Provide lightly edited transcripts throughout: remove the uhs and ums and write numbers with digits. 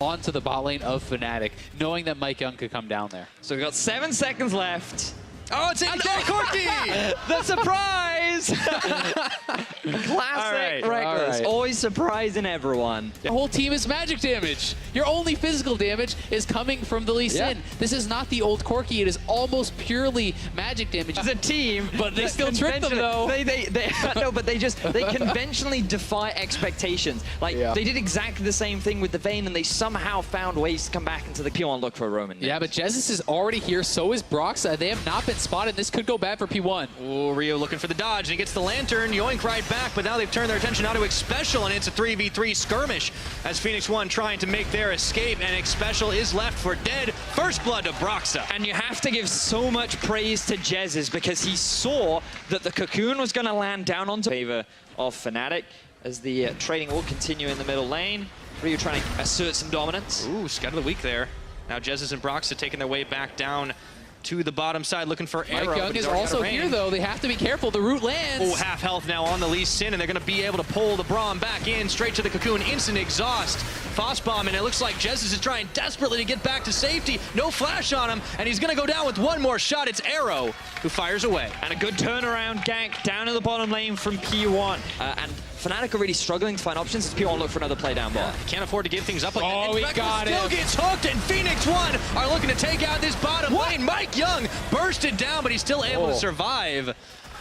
onto the bot lane of Fnatic, knowing that Mike Young could come down there. So we've got 7 seconds left. Oh, it's in Corki! The surprise! Classic Rekkles. Always surprising everyone. The whole team is magic damage. Your only physical damage is coming from the Lee Sin. This is not the old Corki. It is almost purely magic damage. As a team, but they still trick them though. No, but they conventionally defy expectations. Like they did exactly the same thing with the Vayne, and they somehow found ways to come back into the P1 look for a Roman. Yeah, but Jesus is already here. So is Broxa. They have not been spotted. This could go bad for P1. Oh, Rio looking for the dodge, and he gets the lantern. Yoink right back, but now they've turned their attention onto Xpecial, and it's a 3v3 skirmish as Phoenix One trying to make their escape, and Xpecial is left for dead. First blood to Broxa. And you have to give so much praise to Jesus because he saw that the cocoon was going to land down onto favor of Fnatic as the trading will continue in the middle lane. Rio trying to assert some dominance. Ooh, Scud of the week there. Now Jesus and Broxa taking their way back down to the bottom side, looking for Arrow. Mike Young is also here, though. They have to be careful. The root lands. Oh, half health now on the Lee Sin, and they're going to be able to pull the Braum back in, straight to the Cocoon. Instant exhaust. Frostbomb, and it looks like Jesus is trying desperately to get back to safety. No flash on him, and he's going to go down with one more shot. It's Arrow who fires away. And a good turnaround gank down in the bottom lane from P1. And Fnatic are really struggling to find options as P1 look for another play down bot. Can't afford to give things up like that. Oh, he got it. Still gets hooked, and Phoenix One are looking to take out this bottom lane. Mike Young bursted down, but he's still able to survive.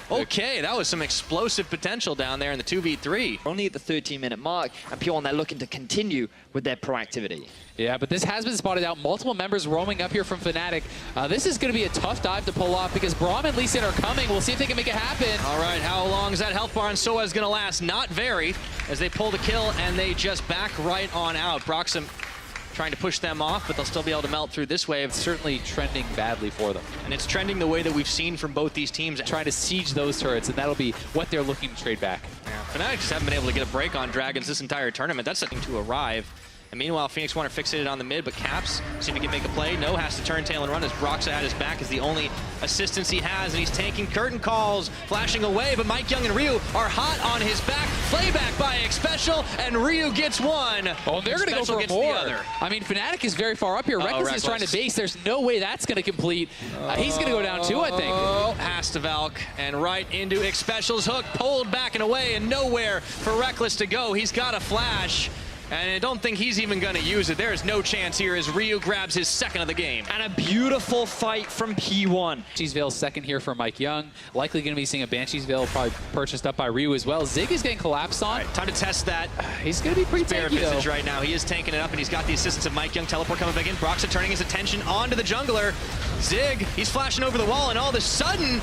Okay, that was some explosive potential down there in the 2v3. Only at the 13-minute mark, and P1 they're looking to continue with their proactivity. Yeah, but this has been spotted out. Multiple members roaming up here from Fnatic. This is going to be a tough dive to pull off because Braum and Lee Sin are coming. We'll see if they can make it happen. All right, how long is that health bar on Soa's going to last? Not very, as they pull the kill and they just back right on out. Broxham trying to push them off, but they'll still be able to melt through this wave. It's certainly trending badly for them. And it's trending the way that we've seen from both these teams. Trying to siege those turrets, and that'll be what they're looking to trade back. Yeah, Fnatic just haven't been able to get a break on Dragons this entire tournament. That's something to arrive. And meanwhile, Phoenix One are fixated on the mid, but Caps see if he can make a play. No, has to turn tail and run as Broxa at his back is the only assistance he has, and he's taking curtain calls, flashing away, but Mike Young and Ryu are hot on his back. Playback by Xpecial, and Ryu gets one. Oh, they're going to go for more. I mean, Fnatic is very far up here. Rekkles is trying to base. There's no way that's going to complete. He's going to go down too, I think. Oh, has to Valk, and right into Xpecial's hook, pulled back and away, and nowhere for Rekkles to go. He's got a flash. And I don't think he's even going to use it. There is no chance here as Ryu grabs his second of the game. And a beautiful fight from P1. Banshee's Veil second here for Mike Young. Likely going to be seeing a Banshee's Veil probably purchased up by Ryu as well. Zig is getting collapsed on. Time to test that. He's going to be pretty tanky visage right now. He is tanking it up, and he's got the assistance of Mike Young. Teleport coming back in. Broxa turning his attention onto the jungler. Zig, he's flashing over the wall, and all of a sudden,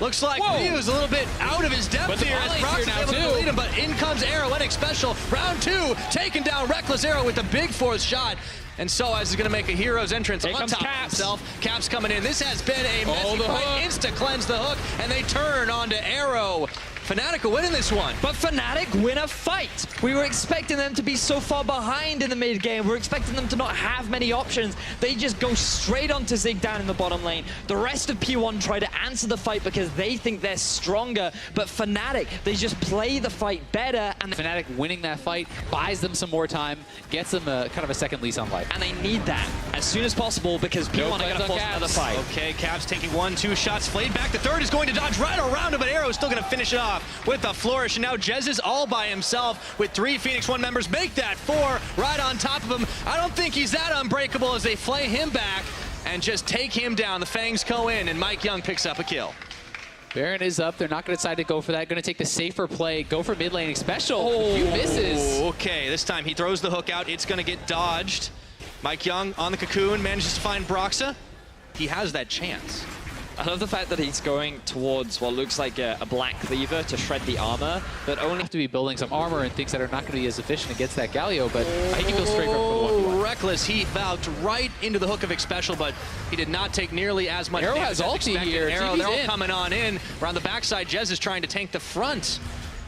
looks like Ryu's a little bit out of his depth here as Broxa's able to lead him, but in comes Arrow and Xpecial. Round 2, taking down Rekkles. Arrow with the big fourth shot. And Soaz is going to make a hero's entrance on top of himself. Caps coming in. This has been a messy fight. Insta-cleanse the hook, and they turn onto Arrow. Fnatic are winning this one. But Fnatic win a fight. We were expecting them to be so far behind in the mid game. We're expecting them to not have many options. They just go straight onto Zig down in the bottom lane. The rest of P1 try to answer the fight because they think they're stronger. But Fnatic, they just play the fight better. And Fnatic winning that fight buys them some more time, gets them kind of a second lease on life. And they need that as soon as possible because P1 are going to force another fight. Okay, Caps taking 1-2 shots. Flayed back. The third is going to dodge right around him, but Arrow is still going to finish it off with a flourish. And now Jez is all by himself with 3 Phoenix One members. Make that 4 right on top of him. I don't think he's that unbreakable as they flay him back and just take him down. The Fangs go in, and Mike Young picks up a kill. Baron is up. They're not going to decide to go for that. Going to take the safer play. Go for mid lane Xpecial. A few misses. Okay, this time he throws the hook out. It's going to get dodged. Mike Young on the cocoon manages to find Broxa. He has that chance. I love the fact that he's going towards what looks like a black cleaver to shred the armor, but only have to be building some armor and things that are not going to be as efficient against that Galio, but he can go straight from the 1v1. Rekkles, he valked right into the hook of Xpecial, but he did not take nearly as much Arrow damage has ulti here. Arrow, they're all coming on in. Around the backside, Jez is trying to tank the front.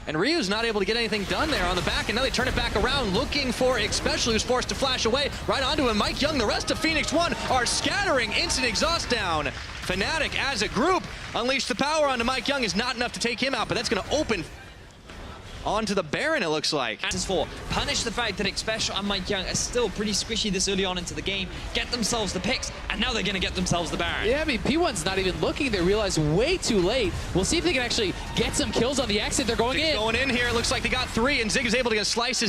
And Ryu's not able to get anything done there on the back, and now they turn it back around, looking for Xpecial, who's forced to flash away right onto him. Mike Young, the rest of Phoenix One are scattering. Instant exhaust down. Fnatic, as a group, unleash the power onto Mike Young is not enough to take him out, but that's going to open onto the Baron, it looks like. As for punish the fact that Xpecial and Mike Young are still pretty squishy this early on into the game, get themselves the picks, and now they're going to get themselves the Baron. Yeah, I mean, P1's not even looking. They realize way too late. We'll see if they can actually get some kills on the exit. They're going in. Going in here. It looks like they got 3, and Zig is able to slice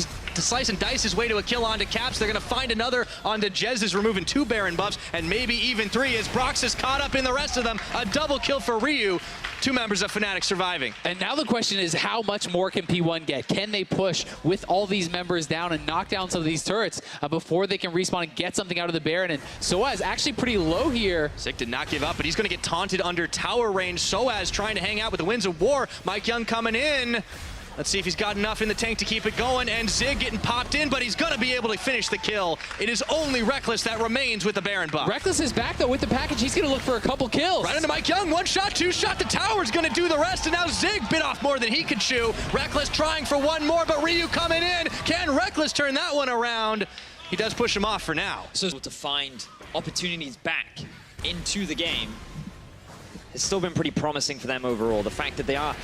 and dice his way to a kill onto Caps. They're going to find another onto Jez, removing 2 Baron buffs, and maybe even 3 as Brox is caught up in the rest of them. A double kill for Ryu. 2 members of Fnatic surviving. And now the question is, how much more can P1 get? Can they push with all these members down and knock down some of these turrets before they can respawn and get something out of the Baron? And Soaz actually pretty low here. Zig did not give up, but he's going to get taunted under tower range. Soaz trying to hang out with the Winds of War. Mike Young coming in. Let's see if he's got enough in the tank to keep it going, and Zig getting popped in, but he's going to be able to finish the kill. It is only Rekkles that remains with the Baron buff. Rekkles is back, though, with the package. He's going to look for a couple kills. Right into Mike Young, 1 shot, 2 shot. The tower's going to do the rest, and now Zig bit off more than he could chew. Rekkles trying for 1 more, but Ryu coming in. Can Rekkles turn that one around? He does push him off for now. So to find opportunities back into the game, it's still been pretty promising for them overall. The fact that they are...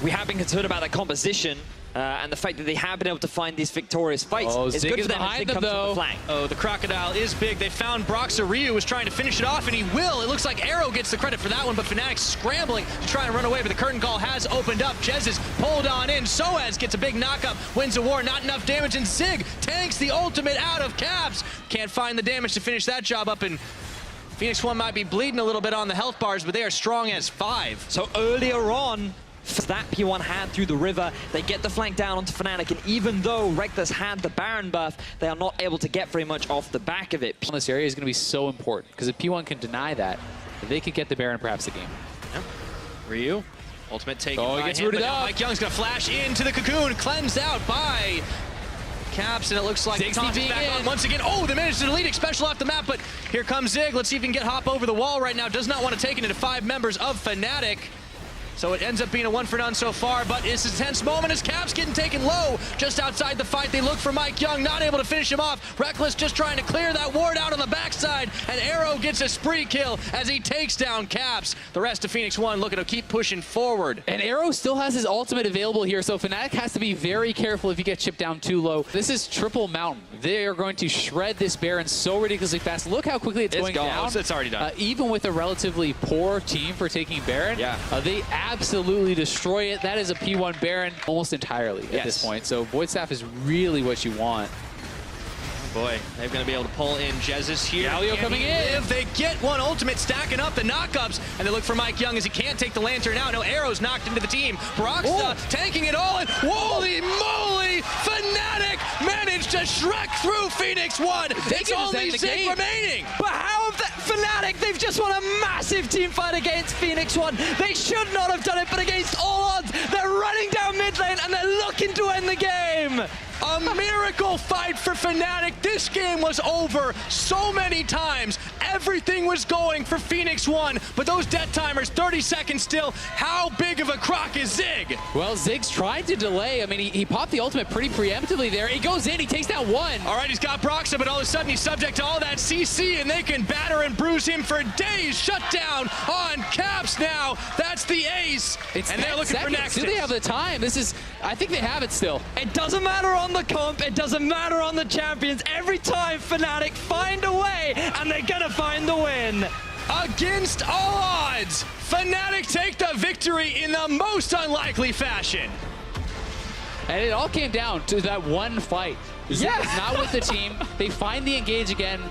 we have been concerned about their composition, and the fact that they have been able to find these victorious fights is good for them as they come from the flank. Oh, the Crocodile is big. They found Broxa. Ryu was trying to finish it off, and he will. It looks like Arrow gets the credit for that one, but Fnatic scrambling to try and run away, but the curtain call has opened up. Jez is pulled on in. Soaz gets a big knockup. Wins the war. Not enough damage, and Zig tanks the ultimate out of Caps. Can't find the damage to finish that job up, and Phoenix One might be bleeding a little bit on the health bars, but they are strong as 5. So earlier on, that P1 had through the river, they get the flank down onto Fnatic, and even though Rekkles had the Baron buff, they are not able to get very much off the back of it. This area is going to be so important, because if P1 can deny that, they could get the Baron perhaps the game. Yeah. Ryu, ultimate taken he by gets him, rooted but up. Mike Young's going to flash into the cocoon, cleansed out by Caps, and it looks like Taunt is back on once again. Oh, they managed to delete Xpecial off the map, but here comes Zig. Let's see if he can get hop over the wall right now. Does not want to take it into 5 members of Fnatic. So it ends up being a 1-for-none so far, but it's a tense moment as Caps getting taken low just outside the fight. They look for Mike Young, not able to finish him off. Rekkles just trying to clear that ward out on the backside, and Arrow gets a spree kill as he takes down Caps. The rest of Phoenix One looking to keep pushing forward. And Arrow still has his ultimate available here, so Fnatic has to be very careful if you get chipped down too low. This is triple mountain. They are going to shred this Baron so ridiculously fast. Look how quickly it's going down. It's already done. Even with a relatively poor team for taking Baron, they absolutely destroy it. That is a P1 Baron almost entirely at this point. So Void Staff is really what you want. Boy, they're going to be able to pull in Jez's here. Galio coming in. They get one ultimate, stacking up the knockups, and they look for Mike Young as he can't take the lantern out. No arrows knocked into the team. Broxta tanking it all, and holy moly, Fnatic managed to Shrek through Phoenix One. It's only Zig remaining. But how have Fnatic, they've just won a massive team fight against Phoenix One. They should not have done it, but against all odds, they're running down mid lane, and they're looking to end the game. A miracle fight for Fnatic. This game was over so many times. Everything was going for Phoenix One, but those death timers, 30 seconds still. How big of a crock is Zig? Well, Zig's tried to delay. I mean, he popped the ultimate pretty preemptively there. He goes in, he takes down 1. All right, he's got Broxa, but all of a sudden he's subject to all that CC, and they can batter and bruise him for days. Shut down on Caps now. That's the ace. And they're looking for Nexus. Do they have the time? This is, I think they have it still. It doesn't matter on the comp, it doesn't matter on the champions. Every time Fnatic find a way, and they're gonna find the win. Against all odds, Fnatic take the victory in the most unlikely fashion. And it all came down to that one fight. Zig is not with the team. They find the engage again.